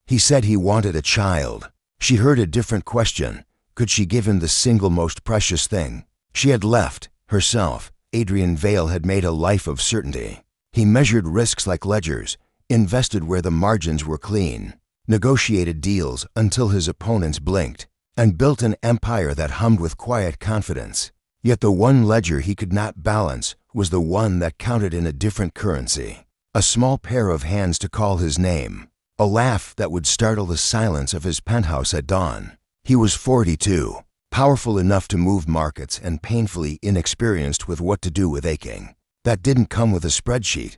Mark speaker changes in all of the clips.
Speaker 1: He said he wanted a child. She heard a different question. Could she give him the single most precious thing? She had left, herself. Adrian Vale had made a life of certainty. He measured risks like ledgers, invested where the margins were clean, negotiated deals until his opponents blinked, and built an empire that hummed with quiet confidence. Yet the one ledger he could not balance was the one that counted in a different currency. A small pair of hands to call his name. A laugh that would startle the silence of his penthouse at dawn. He was 42, powerful enough to move markets and painfully inexperienced with what to do with aching. That didn't come with a spreadsheet.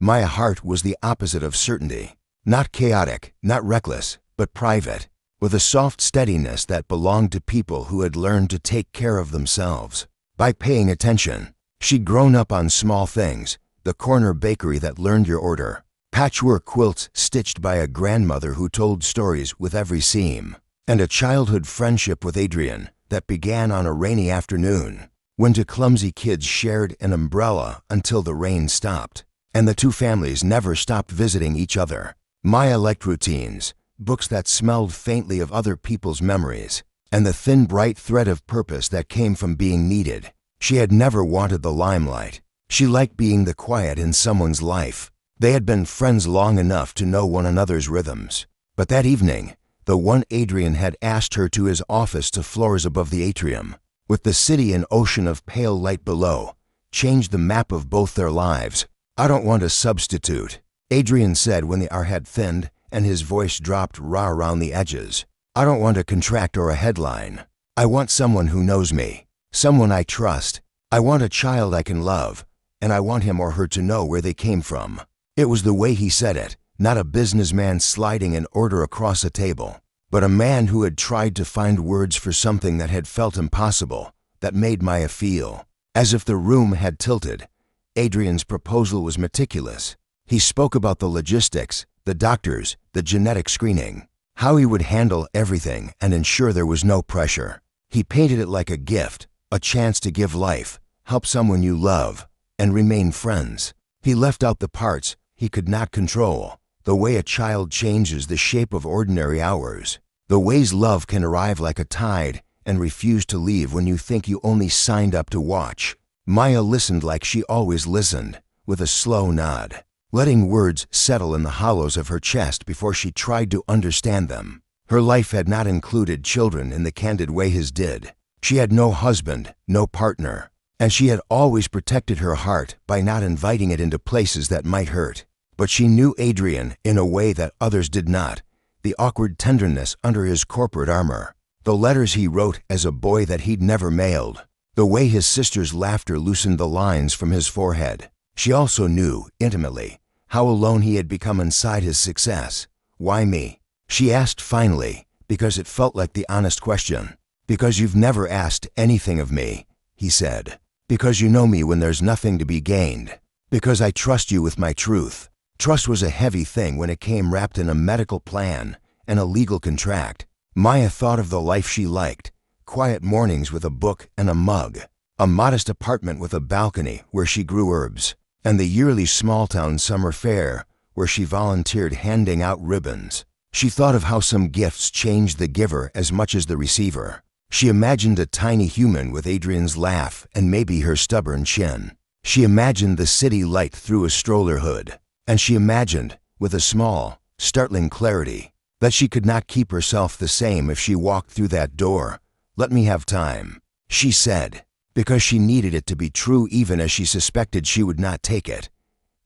Speaker 1: Maya Hart was the opposite of certainty. Not chaotic, not reckless, but private, with a soft steadiness that belonged to people who had learned to take care of themselves. By paying attention, she'd grown up on small things, the corner bakery that learned your order, patchwork quilts stitched by a grandmother who told stories with every seam, and a childhood friendship with Adrian that began on a rainy afternoon, when two clumsy kids shared an umbrella until the rain stopped, and the two families never stopped visiting each other. Maya liked routines, books that smelled faintly of other people's memories, and the thin bright thread of purpose that came from being needed. She had never wanted the limelight. She liked being the quiet in someone's life. They had been friends long enough to know one another's rhythms. But that evening, the one Adrian had asked her to his office 2 floors above the atrium, with the city and ocean of pale light below, changed the map of both their lives. "I don't want a substitute," Adrian said when the R had thinned and his voice dropped raw around the edges. "I don't want a contract or a headline. I want someone who knows me, someone I trust. I want a child I can love, and I want him or her to know where they came from." It was the way he said it, not a businessman sliding an order across a table, but a man who had tried to find words for something that had felt impossible, that made Maya feel as if the room had tilted. Adrian's proposal was meticulous. He spoke about the logistics, the doctors, the genetic screening, how he would handle everything and ensure there was no pressure. He painted it like a gift, a chance to give life, help someone you love, and remain friends. He left out the parts he could not control, the way a child changes the shape of ordinary hours, the ways love can arrive like a tide and refuse to leave when you think you only signed up to watch. Maya listened like she always listened, with a slow nod, letting words settle in the hollows of her chest before she tried to understand them. Her life had not included children in the candid way his did. She had no husband, no partner, and she had always protected her heart by not inviting it into places that might hurt. But she knew Adrian in a way that others did not, the awkward tenderness under his corporate armor, the letters he wrote as a boy that he'd never mailed, the way his sister's laughter loosened the lines from his forehead. She also knew, intimately, how alone he had become inside his success. "Why me?" she asked finally, because it felt like the honest question. "Because you've never asked anything of me," he said. "Because you know me when there's nothing to be gained. Because I trust you with my truth." Trust was a heavy thing when it came wrapped in a medical plan and a legal contract. Maya thought of the life she liked, quiet mornings with a book and a mug, a modest apartment with a balcony where she grew herbs, and the yearly small-town summer fair where she volunteered handing out ribbons. She thought of how some gifts changed the giver as much as the receiver. She imagined a tiny human with Adrian's laugh and maybe her stubborn chin. She imagined the city light through a stroller hood. And she imagined, with a small, startling clarity, that she could not keep herself the same if she walked through that door. "Let me have time," she said, because she needed it to be true even as she suspected she would not take it.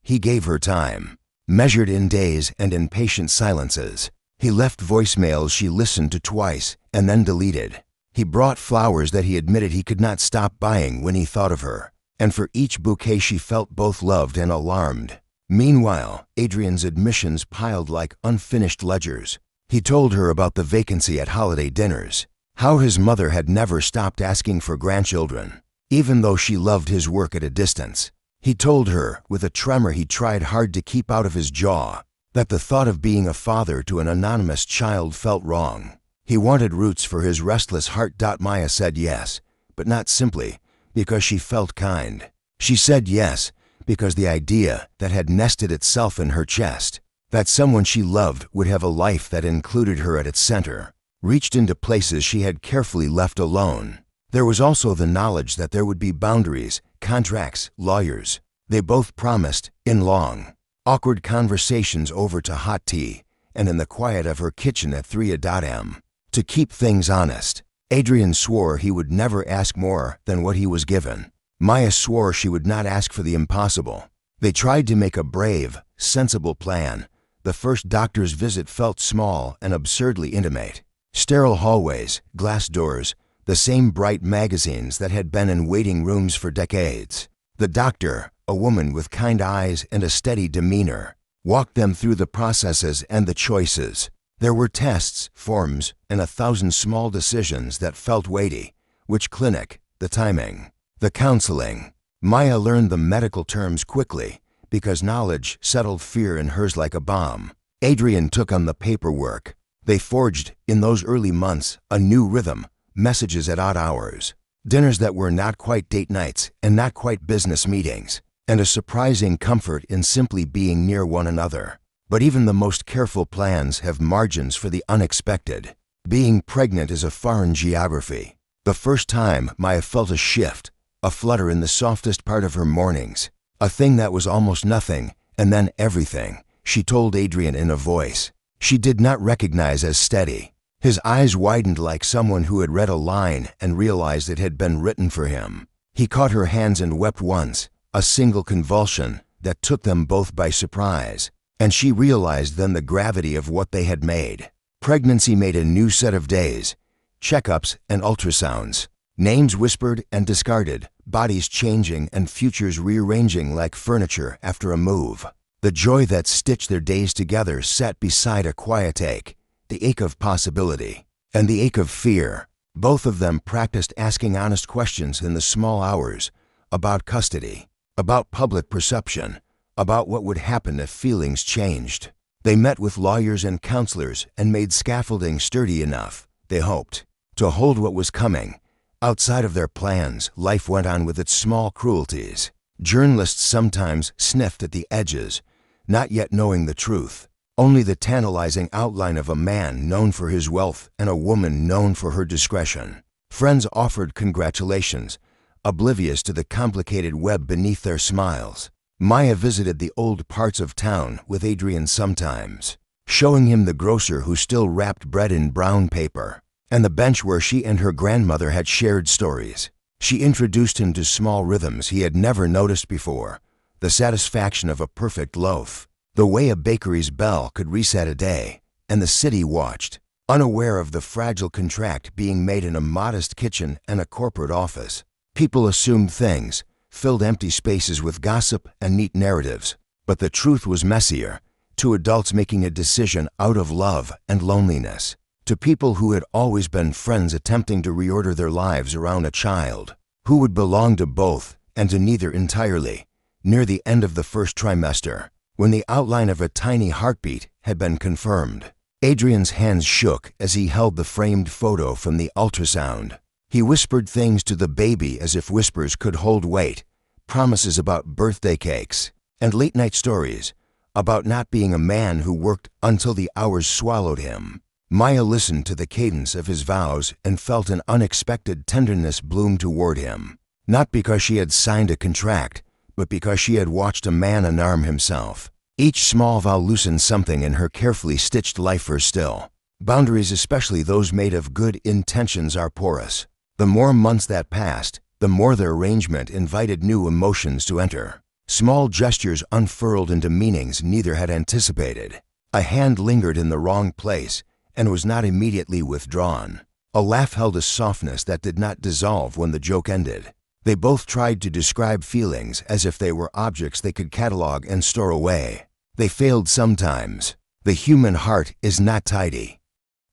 Speaker 1: He gave her time, measured in days and in patient silences. He left voicemails she listened to twice and then deleted. He brought flowers that he admitted he could not stop buying when he thought of her, and for each bouquet she felt both loved and alarmed. Meanwhile, Adrian's admissions piled like unfinished ledgers. He told her about the vacancy at holiday dinners, how his mother had never stopped asking for grandchildren, even though she loved his work at a distance. He told her, with a tremor he tried hard to keep out of his jaw, that the thought of being a father to an anonymous child felt wrong. He wanted roots for his restless heart. Maya said yes, but not simply because she felt kind. She said yes because the idea that had nested itself in her chest that someone she loved would have a life that included her at its center, reached into places she had carefully left alone. There was also the knowledge that there would be boundaries, contracts, lawyers. They both promised, in long, awkward conversations over to hot tea and in the quiet of her kitchen at 3 a.m. To keep things honest, Adrian swore he would never ask more than what he was given. Maya swore she would not ask for the impossible. They tried to make a brave, sensible plan. The first doctor's visit felt small and absurdly intimate. Sterile hallways, glass doors, the same bright magazines that had been in waiting rooms for decades. The doctor, a woman with kind eyes and a steady demeanor, walked them through the processes and the choices. There were tests, forms, and 1,000 small decisions that felt weighty. Which clinic, the timing, the counseling. Maya learned the medical terms quickly because knowledge settled fear in hers like a bomb. Adrian took on the paperwork. They forged, in those early months, a new rhythm, messages at odd hours, dinners that were not quite date nights and not quite business meetings, and a surprising comfort in simply being near one another. But even the most careful plans have margins for the unexpected. Being pregnant is a foreign geography. The first time Maya felt a shift, a flutter in the softest part of her mornings, a thing that was almost nothing, and then everything, she told Adrian in a voice she did not recognize as steady. His eyes widened like someone who had read a line and realized it had been written for him. He caught her hands and wept once, a single convulsion that took them both by surprise, and she realized then the gravity of what they had made. Pregnancy made a new set of days, checkups and ultrasounds, names whispered and discarded, bodies changing and futures rearranging like furniture after a move. The joy that stitched their days together sat beside a quiet ache, the ache of possibility, and the ache of fear. Both of them practiced asking honest questions in the small hours, about custody, about public perception, about what would happen if feelings changed. They met with lawyers and counselors and made scaffolding sturdy enough, they hoped, to hold what was coming. Outside of their plans, life went on with its small cruelties. Journalists sometimes sniffed at the edges, not yet knowing the truth, only the tantalizing outline of a man known for his wealth and a woman known for her discretion. Friends offered congratulations, oblivious to the complicated web beneath their smiles. Maya visited the old parts of town with Adrian sometimes, showing him the grocer who still wrapped bread in brown paper, and the bench where she and her grandmother had shared stories. She introduced him to small rhythms he had never noticed before, the satisfaction of a perfect loaf, the way a bakery's bell could reset a day, and the city watched, unaware of the fragile contract being made in a modest kitchen and a corporate office. People assumed things, filled empty spaces with gossip and neat narratives, but the truth was messier, to adults making a decision out of love and loneliness, to people who had always been friends attempting to reorder their lives around a child, who would belong to both and to neither entirely. Near the end of the first trimester, when the outline of a tiny heartbeat had been confirmed, Adrian's hands shook as he held the framed photo from the ultrasound. He whispered things to the baby as if whispers could hold weight, promises about birthday cakes, and late-night stories about not being a man who worked until the hours swallowed him. Maya listened to the cadence of his vows and felt an unexpected tenderness bloom toward him, not because she had signed a contract, but because she had watched a man unarm himself. Each small vow loosened something in her carefully stitched life for still. Boundaries, especially those made of good intentions, are porous. The more months that passed, the more their arrangement invited new emotions to enter. Small gestures unfurled into meanings neither had anticipated. A hand lingered in the wrong place and was not immediately withdrawn. A laugh held a softness that did not dissolve when the joke ended. They both tried to describe feelings as if they were objects they could catalog and store away. They failed sometimes. The human heart is not tidy.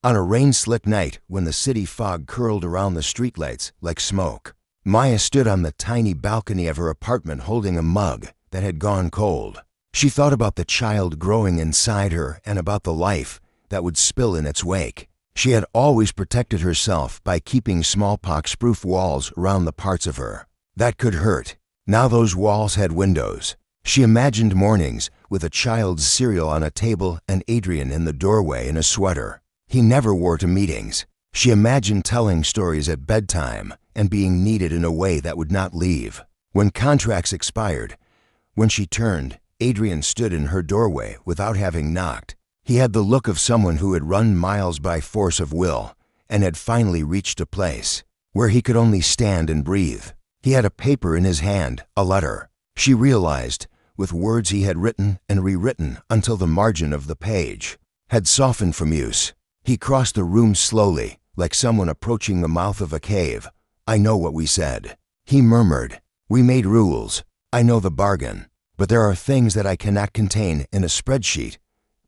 Speaker 1: On a rain-slick night when the city fog curled around the streetlights like smoke, Maya stood on the tiny balcony of her apartment holding a mug that had gone cold. She thought about the child growing inside her and about the life that would spill in its wake. She had always protected herself by keeping smallpox-proof walls around the parts of her that could hurt. Now those walls had windows. She imagined mornings with a child's cereal on a table and Adrian in the doorway in a sweater he never wore to meetings. She imagined telling stories at bedtime and being needed in a way that would not leave. When contracts expired, when she turned, Adrian stood in her doorway without having knocked. He had the look of someone who had run miles by force of will and had finally reached a place where he could only stand and breathe. He had a paper in his hand, a letter. She realized, with words he had written and rewritten until the margin of the page had softened from use. He crossed the room slowly, like someone approaching the mouth of a cave. "I know what we said," he murmured. "We made rules. I know the bargain. But there are things that I cannot contain in a spreadsheet."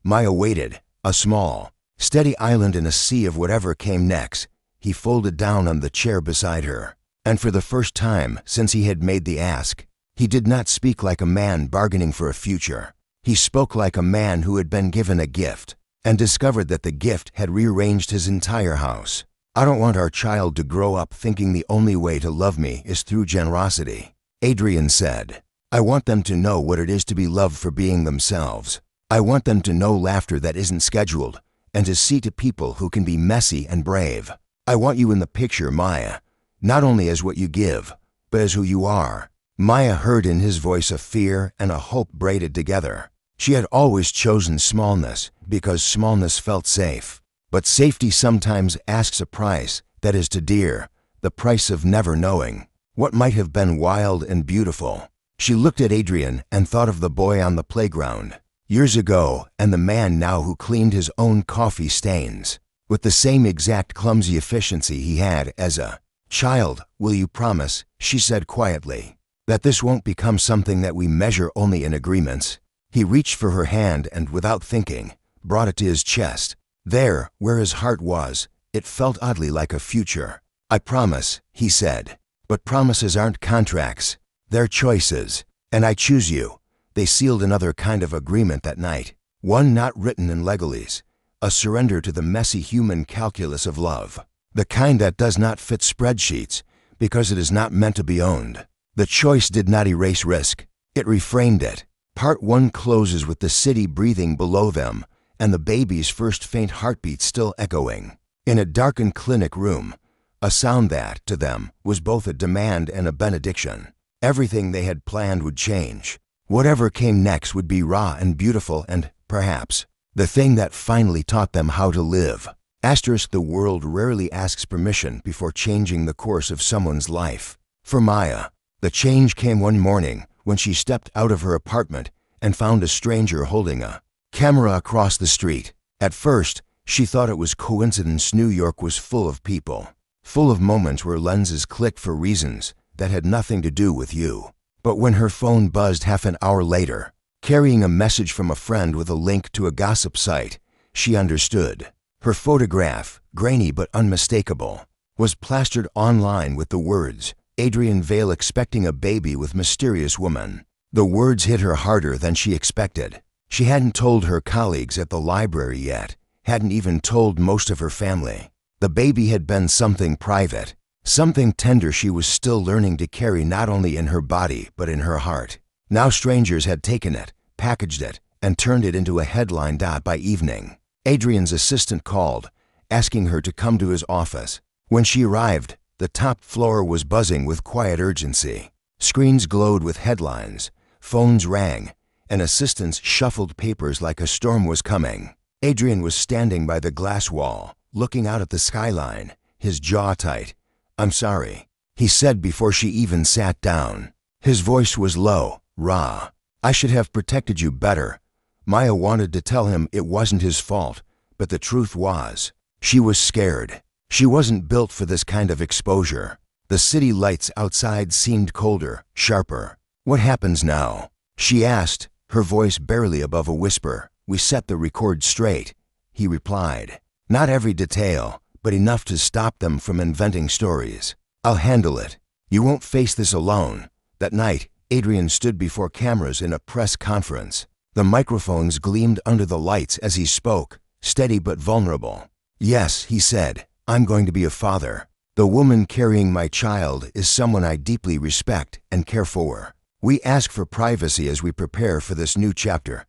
Speaker 1: Maya waited, a small, steady island in a sea of whatever came next. He folded down on the chair beside her. And for the first time since he had made the ask, he did not speak like a man bargaining for a future. He spoke like a man who had been given a gift and discovered that the gift had rearranged his entire house. "I don't want our child to grow up thinking the only way to love me is through generosity," Adrian said. "I want them to know what it is to be loved for being themselves. I want them to know laughter that isn't scheduled and to see to people who can be messy and brave. I want you in the picture, Maya, not only as what you give, but as who you are." Maya heard in his voice a fear and a hope braided together. She had always chosen smallness because smallness felt safe. But safety sometimes asks a price that is too dear, the price of never knowing what might have been wild and beautiful. She looked at Adrian and thought of the boy on the playground years ago and the man now who cleaned his own coffee stains with the same exact clumsy efficiency he had as a child. "Will you promise," she said quietly, "that this won't become something that we measure only in agreements?" He reached for her hand and, without thinking, brought it to his chest. There, where his heart was, it felt oddly like a future. "I promise," he said. "But promises aren't contracts. They're choices. And I choose you." They sealed another kind of agreement that night, one not written in legalese, a surrender to the messy human calculus of love, the kind that does not fit spreadsheets because it is not meant to be owned. The choice did not erase risk. It reframed it. Part 1 closes with the city breathing below them and the baby's first faint heartbeat still echoing. In a darkened clinic room, a sound that, to them, was both a demand and a benediction. Everything they had planned would change. Whatever came next would be raw and beautiful and, perhaps, the thing that finally taught them how to live. Asterisk, the world rarely asks permission before changing the course of someone's life. For Maya, the change came one morning when she stepped out of her apartment and found a stranger holding a camera across the street. At first, she thought it was coincidence. New York was full of people, full of moments where lenses clicked for reasons that had nothing to do with you. But when her phone buzzed half an hour later, carrying a message from a friend with a link to a gossip site, she understood. Her photograph, grainy but unmistakable, was plastered online with the words, "Adrian Vale expecting a baby with mysterious woman." The words hit her harder than she expected. She hadn't told her colleagues at the library yet, hadn't even told most of her family. The baby had been something private, something tender she was still learning to carry not only in her body but in her heart. Now strangers had taken it, packaged it, and turned it into a headline. By evening, Adrian's assistant called, asking her to come to his office. When she arrived, the top floor was buzzing with quiet urgency. Screens glowed with headlines, phones rang, and assistants shuffled papers like a storm was coming. Adrian was standing by the glass wall, looking out at the skyline, his jaw tight. "I'm sorry," he said before she even sat down. His voice was low, raw. "I should have protected you better." Maya wanted to tell him it wasn't his fault, but the truth was, she was scared. She wasn't built for this kind of exposure. The city lights outside seemed colder, sharper. "What happens now?" she asked, her voice barely above a whisper. "We set the record straight," he replied. "Not every detail, but enough to stop them from inventing stories. I'll handle it. You won't face this alone." That night, Adrian stood before cameras in a press conference. The microphones gleamed under the lights as he spoke, steady but vulnerable. "Yes," he said, "I'm going to be a father. The woman carrying my child is someone I deeply respect and care for. We ask for privacy as we prepare for this new chapter.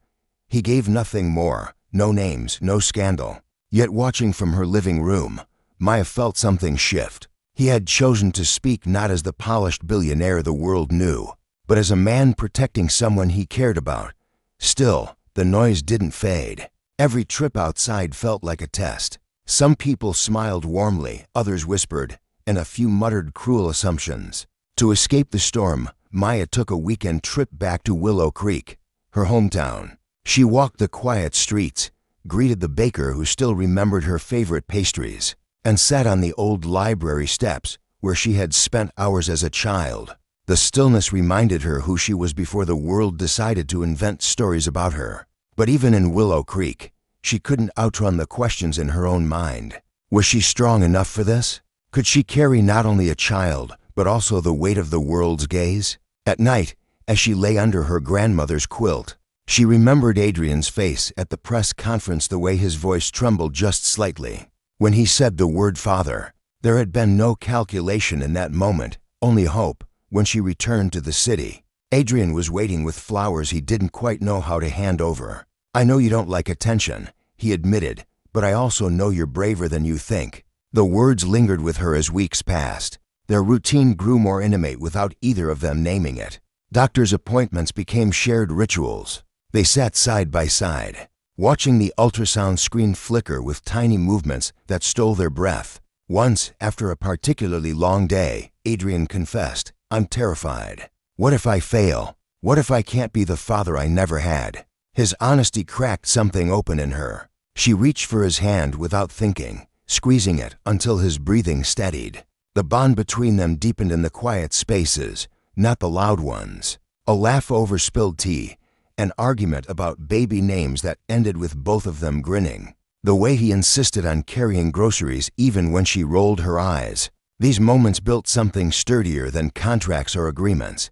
Speaker 1: He gave nothing more, no names, no scandal. Yet watching from her living room, Maya felt something shift. He had chosen to speak not as the polished billionaire the world knew, but as a man protecting someone he cared about. Still, the noise didn't fade. Every trip outside felt like a test. Some people smiled warmly, others whispered, and a few muttered cruel assumptions. To escape the storm, Maya took a weekend trip back to Willow Creek, her hometown. She walked the quiet streets, greeted the baker who still remembered her favorite pastries, and sat on the old library steps where she had spent hours as a child. The stillness reminded her who she was before the world decided to invent stories about her. But even in Willow Creek, she couldn't outrun the questions in her own mind. Was she strong enough for this? Could she carry not only a child, but also the weight of the world's gaze? At night, as she lay under her grandmother's quilt, she remembered Adrian's face at the press conference, the way his voice trembled just slightly when he said the word father. There had been no calculation in that moment, only hope. When she returned to the city, Adrian was waiting with flowers he didn't quite know how to hand over. "I know you don't like attention," he admitted, "but I also know you're braver than you think." The words lingered with her as weeks passed. Their routine grew more intimate without either of them naming it. Doctors' appointments became shared rituals. They sat side by side, watching the ultrasound screen flicker with tiny movements that stole their breath. Once, after a particularly long day, Adrian confessed, "I'm terrified. What if I fail? What if I can't be the father I never had?" His honesty cracked something open in her. She reached for his hand without thinking, squeezing it until his breathing steadied. The bond between them deepened in the quiet spaces, not the loud ones. A laugh over spilled tea, an argument about baby names that ended with both of them grinning. The way he insisted on carrying groceries even when she rolled her eyes. These moments built something sturdier than contracts or agreements.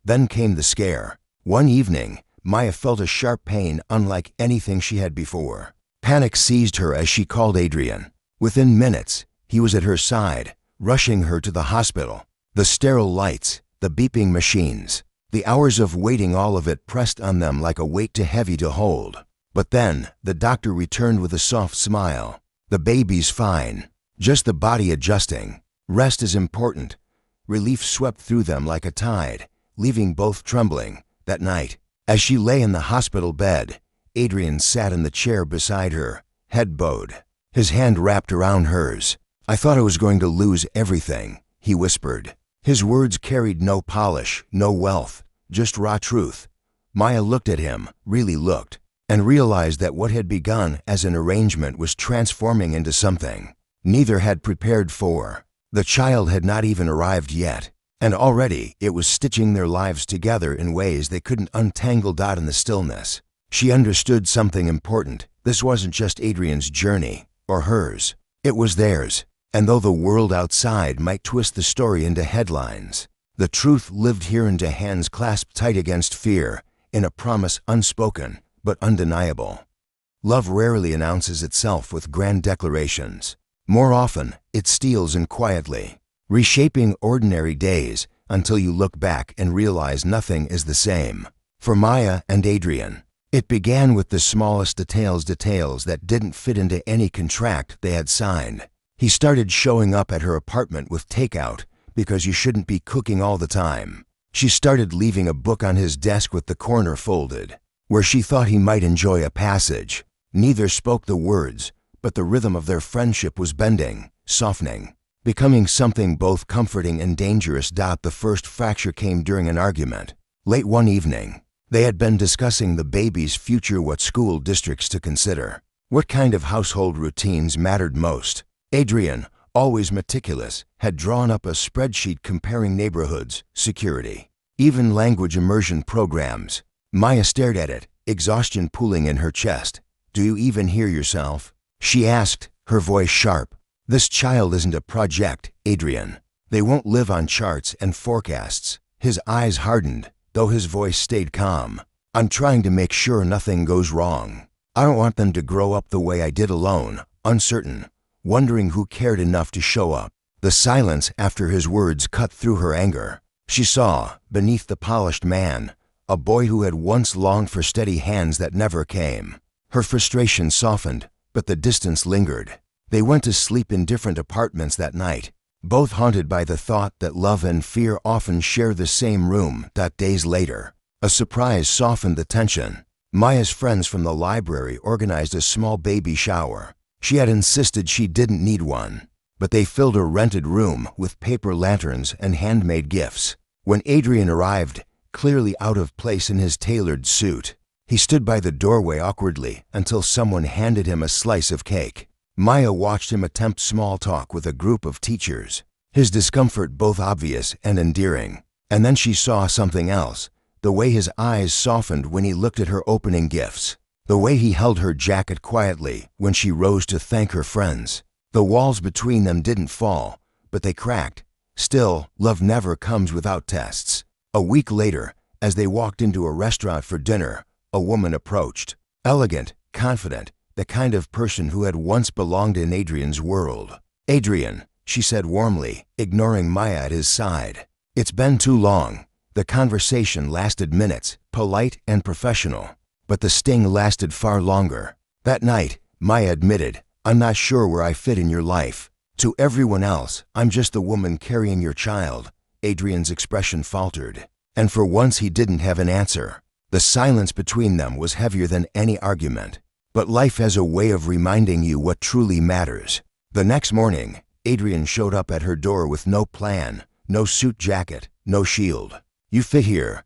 Speaker 1: Then came the scare. One evening, Maya felt a sharp pain unlike anything she had before. Panic seized her as she called Adrian. Within minutes, he was at her side, rushing her to the hospital. The sterile lights, the beeping machines, the hours of waiting, all of it pressed on them like a weight too heavy to hold. But then, the doctor returned with a soft smile. "The baby's fine. Just the body adjusting. Rest is important." Relief swept through them like a tide, leaving both trembling. That night, as she lay in the hospital bed, Adrian sat in the chair beside her, head bowed, his hand wrapped around hers. "I thought I was going to lose everything," he whispered. His words carried no polish, no wealth, just raw truth. Maya looked at him, really looked, and realized that what had begun as an arrangement was transforming into something neither had prepared for. The child had not even arrived yet, and already it was stitching their lives together in ways they couldn't untangle. In the stillness, she understood something important. This wasn't just Adrian's journey, or hers. It was theirs. And though the world outside might twist the story into headlines, the truth lived here, into hands clasped tight against fear, in a promise unspoken but undeniable. Love rarely announces itself with grand declarations. More often, it steals in quietly, reshaping ordinary days until you look back and realize nothing is the same. For Maya and Adrian, it began with the smallest details that didn't fit into any contract they had signed. He started showing up at her apartment with takeout because you shouldn't be cooking all the time. She started leaving a book on his desk with the corner folded, where she thought he might enjoy a passage. Neither spoke the words, but the rhythm of their friendship was bending, softening, becoming something both comforting and dangerous. The first fracture came during an argument. Late one evening, they had been discussing the baby's future, what school districts to consider, what kind of household routines mattered most. Adrian, always meticulous, had drawn up a spreadsheet comparing neighborhoods, security, even language immersion programs. Maya stared at it, exhaustion pooling in her chest. "Do you even hear yourself?" she asked, her voice sharp. "This child isn't a project, Adrian. They won't live on charts and forecasts." His eyes hardened, though his voice stayed calm. "I'm trying to make sure nothing goes wrong. I don't want them to grow up the way I did, alone, uncertain, wondering who cared enough to show up." The silence after his words cut through her anger. She saw, beneath the polished man, a boy who had once longed for steady hands that never came. Her frustration softened, but the distance lingered. They went to sleep in different apartments that night, both haunted by the thought that love and fear often share the same room. Days later, a surprise softened the tension. Maya's friends from the library organized a small baby shower. She had insisted she didn't need one, but they filled a rented room with paper lanterns and handmade gifts. When Adrian arrived, clearly out of place in his tailored suit, he stood by the doorway awkwardly until someone handed him a slice of cake. Maya watched him attempt small talk with a group of teachers, his discomfort both obvious and endearing. And then she saw something else, the way his eyes softened when he looked at her opening gifts, the way he held her jacket quietly when she rose to thank her friends. The walls between them didn't fall, but they cracked. Still, love never comes without tests. A week later, as they walked into a restaurant for dinner, a woman approached, elegant, confident, the kind of person who had once belonged in Adrian's world. "Adrian," she said warmly, ignoring Maya at his side. "It's been too long." The conversation lasted minutes, polite and professional, but the sting lasted far longer. That night, Maya admitted, "I'm not sure where I fit in your life. To everyone else, I'm just the woman carrying your child." Adrian's expression faltered, and for once he didn't have an answer. The silence between them was heavier than any argument. But life has a way of reminding you what truly matters. The next morning, Adrian showed up at her door with no plan, no suit jacket, no shield. "You fit here,"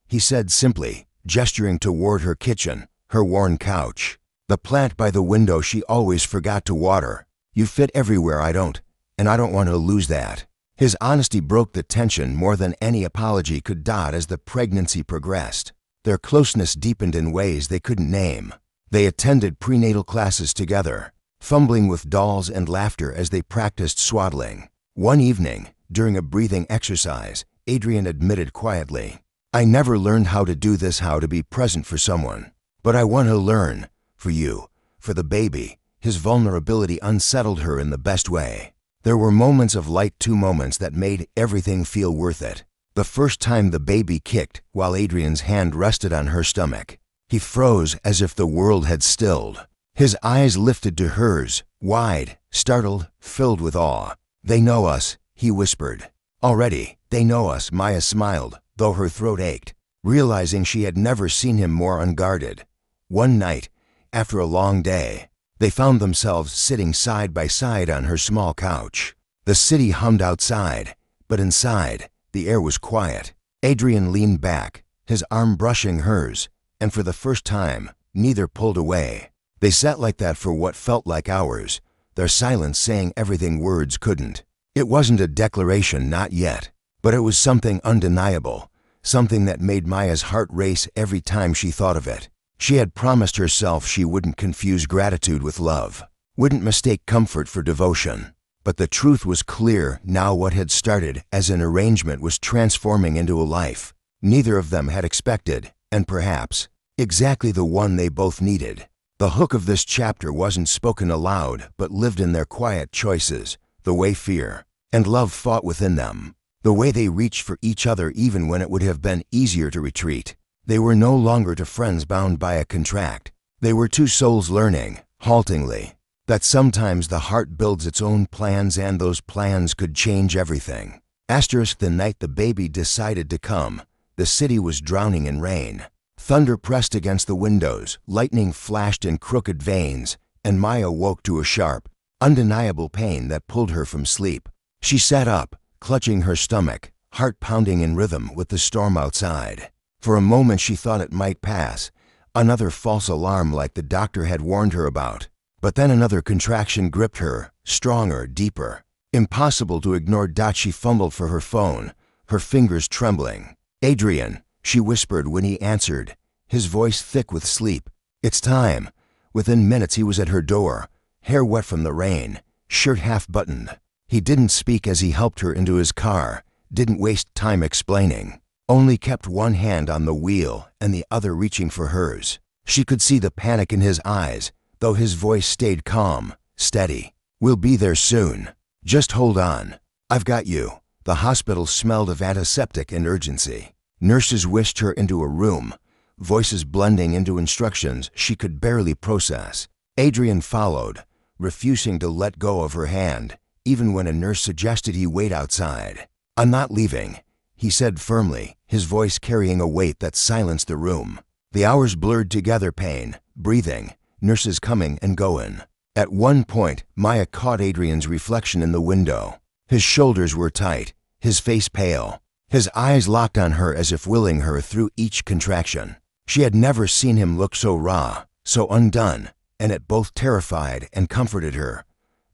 Speaker 1: he said simply, gesturing toward her kitchen, her worn couch, the plant by the window she always forgot to water. "You fit everywhere I don't, and I don't want to lose that." His honesty broke the tension more than any apology could. As the pregnancy progressed, their closeness deepened in ways they couldn't name. They attended prenatal classes together, fumbling with dolls and laughter as they practiced swaddling. One evening, during a breathing exercise, Adrian admitted quietly, "I never learned how to do this, how to be present for someone. But I want to learn, for you, for the baby." His vulnerability unsettled her in the best way. There were moments of light, 2 moments that made everything feel worth it. The first time the baby kicked while Adrian's hand rested on her stomach. He froze as if the world had stilled. His eyes lifted to hers, wide, startled, filled with awe. "They know us," he whispered. "Already, they know us." Maya smiled, though her throat ached, realizing she had never seen him more unguarded. One night, after a long day, they found themselves sitting side by side on her small couch. The city hummed outside, but inside, the air was quiet. Adrian leaned back, his arm brushing hers, and for the first time, neither pulled away. They sat like that for what felt like hours, their silence saying everything words couldn't. It wasn't a declaration, not yet, but it was something undeniable, something that made Maya's heart race every time she thought of it. She had promised herself she wouldn't confuse gratitude with love, wouldn't mistake comfort for devotion. But the truth was clear now. What had started as an arrangement was transforming into a life neither of them had expected, and perhaps exactly the one they both needed. The hook of this chapter wasn't spoken aloud, but lived in their quiet choices, the way fear and love fought within them, the way they reached for each other even when it would have been easier to retreat. They were no longer two friends bound by a contract. They were two souls learning, haltingly, that sometimes the heart builds its own plans and those plans could change everything. The night the baby decided to come, the city was drowning in rain. Thunder pressed against the windows, lightning flashed in crooked veins, and Maya woke to a sharp, undeniable pain that pulled her from sleep. She sat up, clutching her stomach, heart pounding in rhythm with the storm outside. For a moment she thought it might pass, another false alarm like the doctor had warned her about. But then another contraction gripped her, stronger, deeper. Impossible to ignore. She fumbled for her phone, her fingers trembling. "Adrian," she whispered when he answered, his voice thick with sleep. "It's time." Within minutes he was at her door, hair wet from the rain, shirt half buttoned. He didn't speak as he helped her into his car, didn't waste time explaining, only kept one hand on the wheel and the other reaching for hers. She could see the panic in his eyes, though his voice stayed calm, steady. "We'll be there soon. Just hold on. I've got you." The hospital smelled of antiseptic and urgency. Nurses whisked her into a room, voices blending into instructions she could barely process. Adrian followed, refusing to let go of her hand, even when a nurse suggested he wait outside. "I'm not leaving," he said firmly, his voice carrying a weight that silenced the room. The hours blurred together, pain, breathing, nurses coming and going. At one point, Maya caught Adrian's reflection in the window. His shoulders were tight, his face pale, his eyes locked on her as if willing her through each contraction. She had never seen him look so raw, so undone, and it both terrified and comforted her.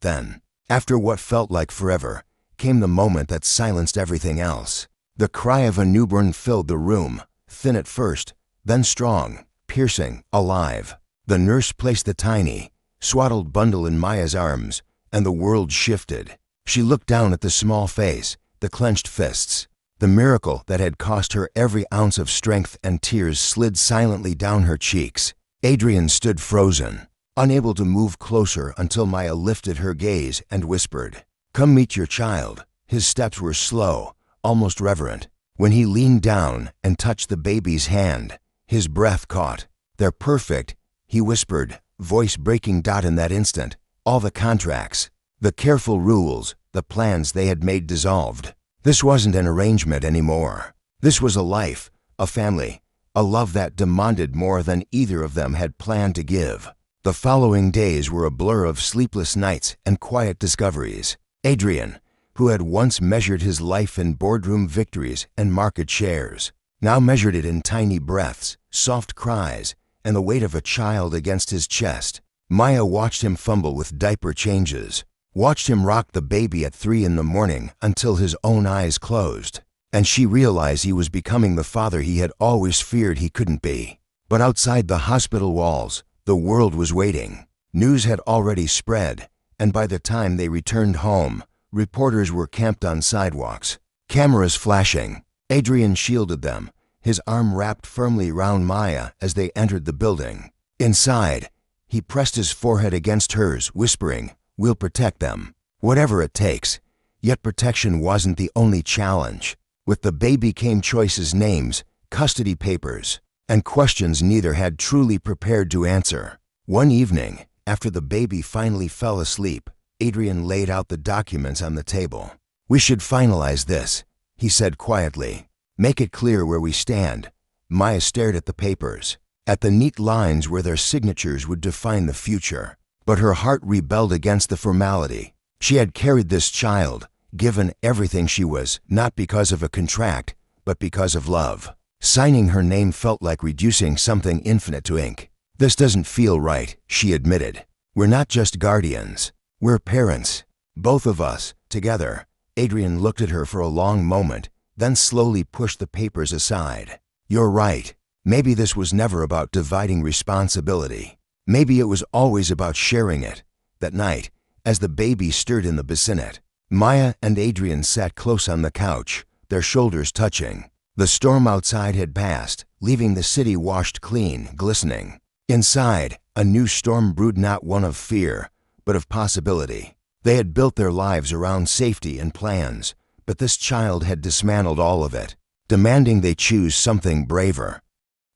Speaker 1: Then, after what felt like forever, came the moment that silenced everything else. The cry of a newborn filled the room, thin at first, then strong, piercing, alive. The nurse placed the tiny, swaddled bundle in Maya's arms, and the world shifted. She looked down at the small face, the clenched fists. The miracle that had cost her every ounce of strength and tears slid silently down her cheeks. Adrian stood frozen, unable to move closer until Maya lifted her gaze and whispered, "Come meet your child." His steps were slow, almost reverent. When he leaned down and touched the baby's hand, his breath caught. "They're perfect," he whispered, voice breaking in that instant. All the contracts, the careful rules, the plans they had made dissolved. This wasn't an arrangement anymore. This was a life, a family, a love that demanded more than either of them had planned to give. The following days were a blur of sleepless nights and quiet discoveries. Adrian, who had once measured his life in boardroom victories and market shares, now measured it in tiny breaths, soft cries, and the weight of a child against his chest. Maya watched him fumble with diaper changes, watched him rock the baby at 3 in the morning until his own eyes closed, and she realized he was becoming the father he had always feared he couldn't be. But outside the hospital walls, the world was waiting. News had already spread, and by the time they returned home, reporters were camped on sidewalks, cameras flashing. Adrian shielded them, his arm wrapped firmly round Maya as they entered the building. Inside, he pressed his forehead against hers, whispering, "We'll protect them, whatever it takes." Yet protection wasn't the only challenge. With the baby came choices, names, custody papers, and questions neither had truly prepared to answer. One evening, after the baby finally fell asleep, Adrian laid out the documents on the table. "We should finalize this," he said quietly. "Make it clear where we stand." Maya stared at the papers, at the neat lines where their signatures would define the future. But her heart rebelled against the formality. She had carried this child, given everything she was, not because of a contract, but because of love. Signing her name felt like reducing something infinite to ink. "This doesn't feel right," she admitted. "We're not just guardians. We're parents. Both of us, together." Adrian looked at her for a long moment, then slowly pushed the papers aside. "You're right. Maybe this was never about dividing responsibility. Maybe it was always about sharing it." That night, as the baby stirred in the bassinet, Maya and Adrian sat close on the couch, their shoulders touching. The storm outside had passed, leaving the city washed clean, glistening. Inside, a new storm brewed, not one of fear, but of possibility. They had built their lives around safety and plans, but this child had dismantled all of it, demanding they choose something braver.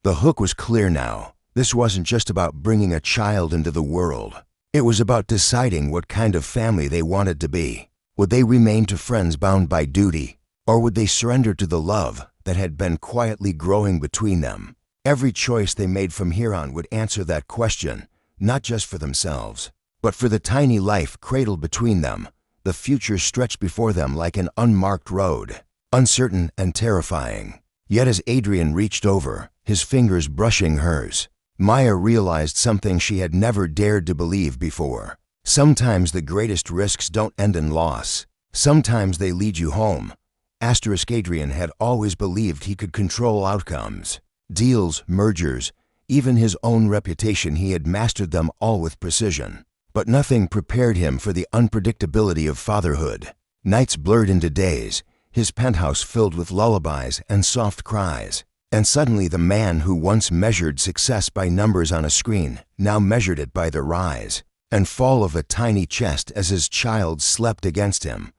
Speaker 1: The hook was clear now. This wasn't just about bringing a child into the world. It was about deciding what kind of family they wanted to be. Would they remain to friends bound by duty, or would they surrender to the love that had been quietly growing between them? Every choice they made from here on would answer that question, not just for themselves, but for the tiny life cradled between them. The future stretched before them like an unmarked road, uncertain and terrifying. Yet as Adrian reached over, his fingers brushing hers, Maya realized something she had never dared to believe before. Sometimes the greatest risks don't end in loss. Sometimes they lead you home. Adrian had always believed he could control outcomes. Deals, mergers, even his own reputation, he had mastered them all with precision. But nothing prepared him for the unpredictability of fatherhood. Nights blurred into days, his penthouse filled with lullabies and soft cries. And suddenly the man who once measured success by numbers on a screen now measured it by the rise and fall of a tiny chest as his child slept against him.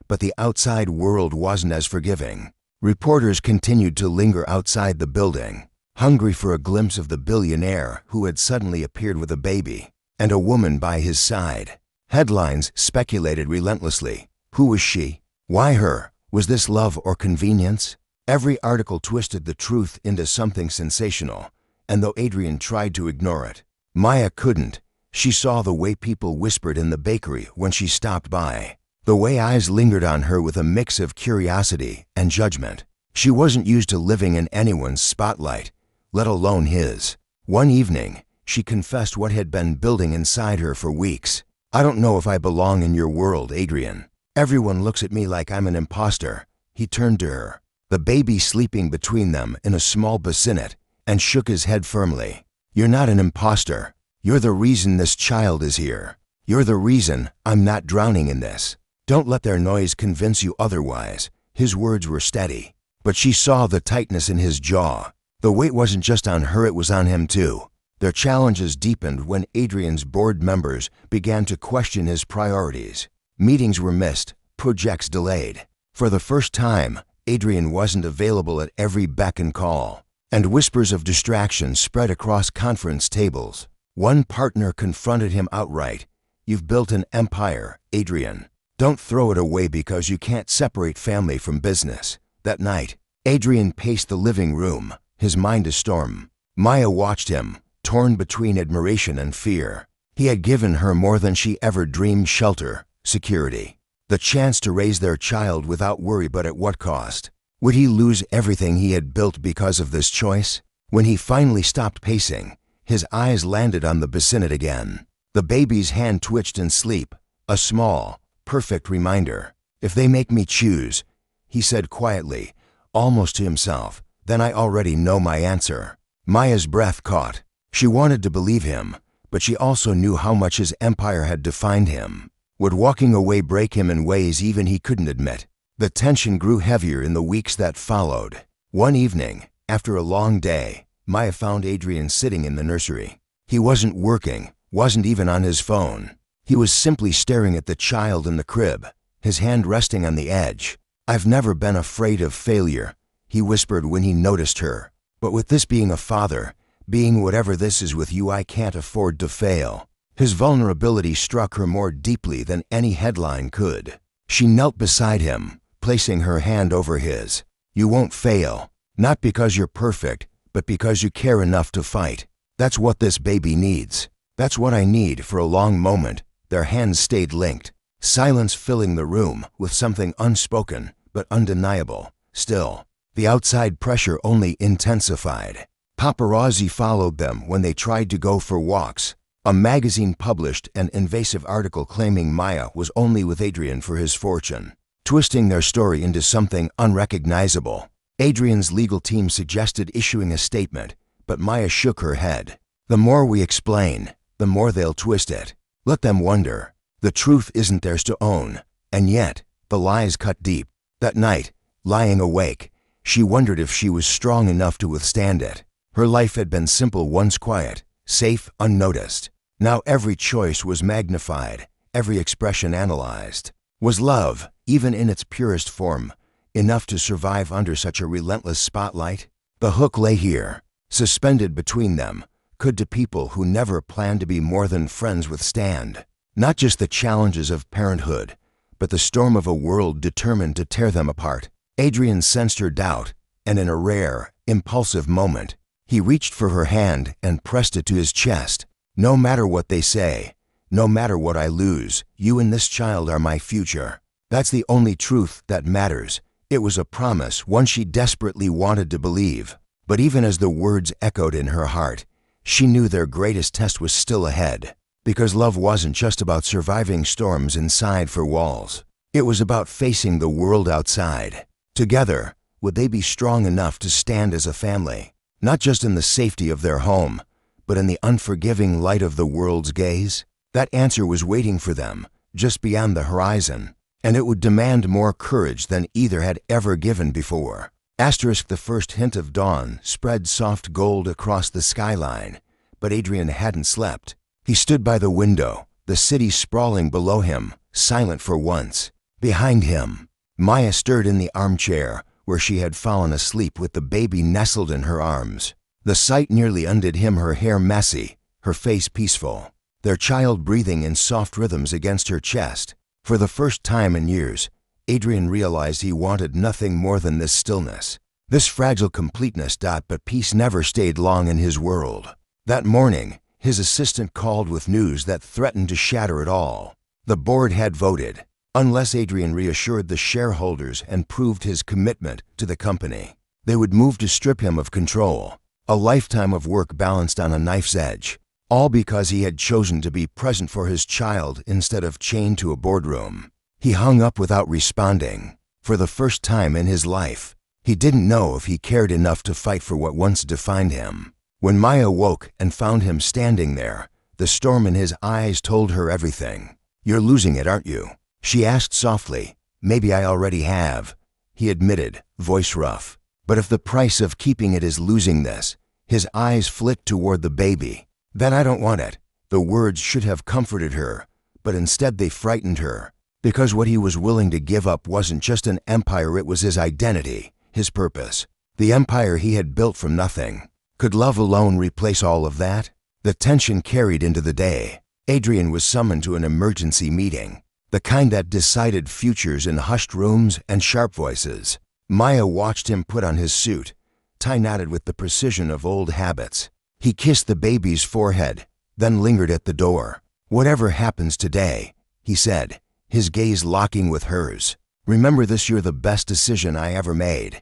Speaker 1: but the outside world wasn't as forgiving. Reporters continued to linger outside the building, hungry for a glimpse of the billionaire who had suddenly appeared with a baby and a woman by his side. Headlines speculated relentlessly. Who was she? Why her? Was this love or convenience? Every article twisted the truth into something sensational, and though Adrian tried to ignore it, Maya couldn't. She saw the way people whispered in the bakery when she stopped by, the way eyes lingered on her with a mix of curiosity and judgment. She wasn't used to living in anyone's spotlight, let alone his. One evening, she confessed what had been building inside her for weeks. "I don't know if I belong in your world, Adrian. Everyone looks at me like I'm an imposter." He turned to her, the baby sleeping between them in a small bassinet, and shook his head firmly. "You're not an imposter. You're the reason this child is here. You're the reason I'm not drowning in this. Don't let their noise convince you otherwise." His words were steady, but she saw the tightness in his jaw. The weight wasn't just on her, it was on him too. Their challenges deepened when Adrian's board members began to question his priorities. Meetings were missed, projects delayed. For the first time, Adrian wasn't available at every beck and call, and whispers of distraction spread across conference tables. One partner confronted him outright. "You've built an empire, Adrian. Don't throw it away because you can't separate family from business." That night, Adrian paced the living room, his mind a storm. Maya watched him, torn between admiration and fear. He had given her more than she ever dreamed: shelter, security, the chance to raise their child without worry, but at what cost? Would he lose everything he had built because of this choice? When he finally stopped pacing, his eyes landed on the bassinet again. The baby's hand twitched in sleep, a small, perfect reminder. "If they make me choose," he said quietly, almost to himself, "then I already know my answer." Maya's breath caught. She wanted to believe him, but she also knew how much his empire had defined him. Would walking away break him in ways even he couldn't admit? The tension grew heavier in the weeks that followed. One evening, after a long day, Maya found Adrian sitting in the nursery. He wasn't working, wasn't even on his phone. He was simply staring at the child in the crib, his hand resting on the edge. "I've never been afraid of failure," he whispered when he noticed her. "But with this being a father, being whatever this is with you, I can't afford to fail." His vulnerability struck her more deeply than any headline could. She knelt beside him, placing her hand over his. "You won't fail, not because you're perfect, but because you care enough to fight. That's what this baby needs. That's what I need." For a long moment, their hands stayed linked, silence filling the room with something unspoken but undeniable. Still, the outside pressure only intensified. Paparazzi followed them when they tried to go for walks. A magazine published an invasive article claiming Maya was only with Adrian for his fortune, twisting their story into something unrecognizable. Adrian's legal team suggested issuing a statement, but Maya shook her head. "The more we explain, the more they'll twist it. Let them wonder. The truth isn't theirs to own." And yet, the lies cut deep. That night, lying awake, she wondered if she was strong enough to withstand it. Her life had been simple once, quiet, safe, unnoticed. Now every choice was magnified, every expression analyzed. Was love, even in its purest form, enough to survive under such a relentless spotlight? The hook lay here, suspended between them. Could two people who never planned to be more than friends withstand not just the challenges of parenthood, but the storm of a world determined to tear them apart? Adrian sensed her doubt, and in a rare, impulsive moment, he reached for her hand and pressed it to his chest. "No matter what they say, no matter what I lose, you and this child are my future. That's the only truth that matters." It was a promise, one she desperately wanted to believe. But even as the words echoed in her heart, she knew their greatest test was still ahead. Because love wasn't just about surviving storms inside four walls. It was about facing the world outside. Together, would they be strong enough to stand as a family? Not just in the safety of their home, but in the unforgiving light of the world's gaze? That answer was waiting for them, just beyond the horizon, and it would demand more courage than either had ever given before. The first hint of dawn spread soft gold across the skyline, but Adrian hadn't slept. He stood by the window, the city sprawling below him, silent for once. Behind him, Maya stirred in the armchair where she had fallen asleep with the baby nestled in her arms. The sight nearly undid him, her hair messy, her face peaceful, their child breathing in soft rhythms against her chest. For the first time in years, Adrian realized he wanted nothing more than this stillness, this fragile completeness. But peace never stayed long in his world. That morning, his assistant called with news that threatened to shatter it all. The board had voted. Unless Adrian reassured the shareholders and proved his commitment to the company, they would move to strip him of control. A lifetime of work balanced on a knife's edge, all because he had chosen to be present for his child instead of chained to a boardroom. He hung up without responding. For the first time in his life, he didn't know if he cared enough to fight for what once defined him. When Maya woke and found him standing there, the storm in his eyes told her everything. "You're losing it, aren't you?" she asked softly. "Maybe I already have," he admitted, voice rough. "But if the price of keeping it is losing this," his eyes flicked toward the baby, "then I don't want it." The words should have comforted her, but instead they frightened her, because what he was willing to give up wasn't just an empire, it was his identity, his purpose, the empire he had built from nothing. Could love alone replace all of that? The tension carried into the day. Adrian was summoned to an emergency meeting, the kind that decided futures in hushed rooms and sharp voices. Maya watched him put on his suit, tie-knotted with the precision of old habits. He kissed the baby's forehead, then lingered at the door. "Whatever happens today," he said, his gaze locking with hers, "remember this, you're the best decision I ever made."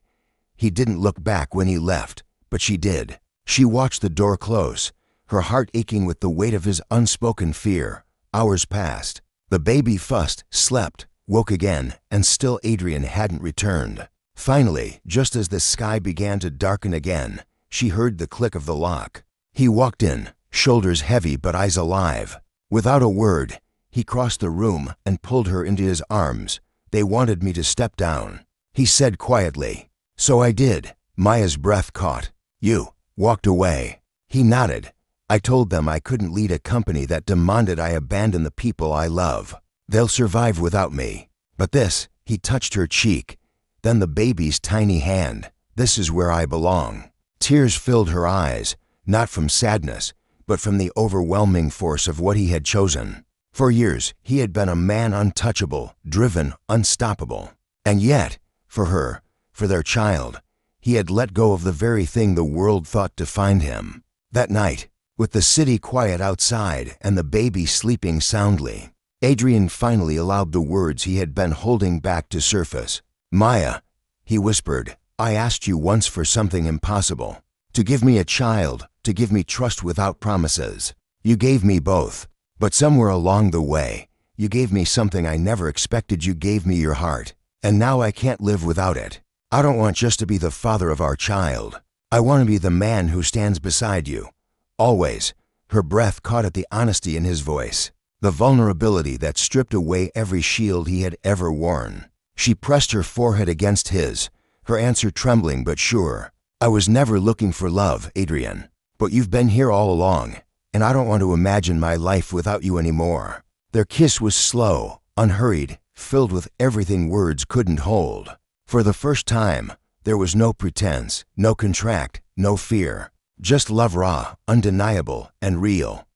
Speaker 1: He didn't look back when he left, but she did. She watched the door close, her heart aching with the weight of his unspoken fear. Hours passed. The baby fussed, slept, woke again, and still Adrian hadn't returned. Finally, just as the sky began to darken again, she heard the click of the lock. He walked in, shoulders heavy but eyes alive. Without a word, he crossed the room and pulled her into his arms. "They wanted me to step down," he said quietly. "So I did." Maya's breath caught. "You walked away." He nodded. "I told them I couldn't lead a company that demanded I abandon the people I love. They'll survive without me. But this," he touched her cheek, then the baby's tiny hand, "this is where I belong." Tears filled her eyes, not from sadness, but from the overwhelming force of what he had chosen. For years, he had been a man untouchable, driven, unstoppable. And yet, for her, for their child, he had let go of the very thing the world thought defined him. That night, with the city quiet outside and the baby sleeping soundly, Adrian finally allowed the words he had been holding back to surface. "Maya," he whispered, "I asked you once for something impossible. To give me a child, to give me trust without promises. You gave me both. But somewhere along the way, you gave me something I never expected. You gave me your heart. And now I can't live without it. I don't want just to be the father of our child. I want to be the man who stands beside you. Always." Her breath caught at the honesty in his voice, the vulnerability that stripped away every shield he had ever worn. She pressed her forehead against his, her answer trembling but sure. "I was never looking for love, Adrian. But you've been here all along, and I don't want to imagine my life without you anymore." Their kiss was slow, unhurried, filled with everything words couldn't hold. For the first time, there was no pretense, no contract, no fear. Just love, raw, undeniable, and real.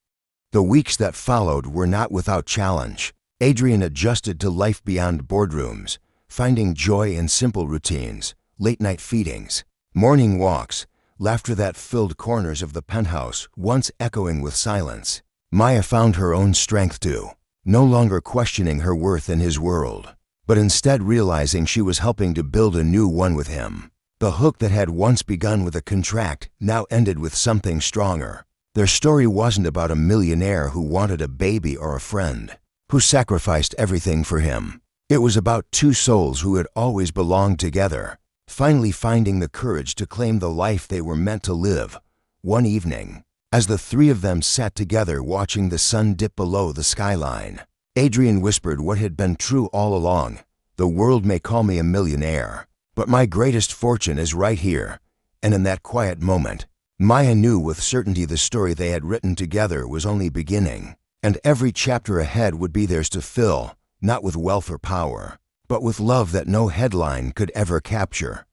Speaker 1: The weeks that followed were not without challenge. Adrian adjusted to life beyond boardrooms, finding joy in simple routines, late-night feedings, morning walks, laughter that filled corners of the penthouse, once echoing with silence. Maya found her own strength too, no longer questioning her worth in his world, but instead realizing she was helping to build a new one with him. The hook that had once begun with a contract now ended with something stronger. Their story wasn't about a millionaire who wanted a baby or a friend who sacrificed everything for him. It was about two souls who had always belonged together, finally finding the courage to claim the life they were meant to live. One evening, as the three of them sat together watching the sun dip below the skyline, Adrian whispered what had been true all along. "The world may call me a millionaire, but my greatest fortune is right here." And in that quiet moment, Maya knew with certainty the story they had written together was only beginning, and every chapter ahead would be theirs to fill, not with wealth or power, but with love that no headline could ever capture.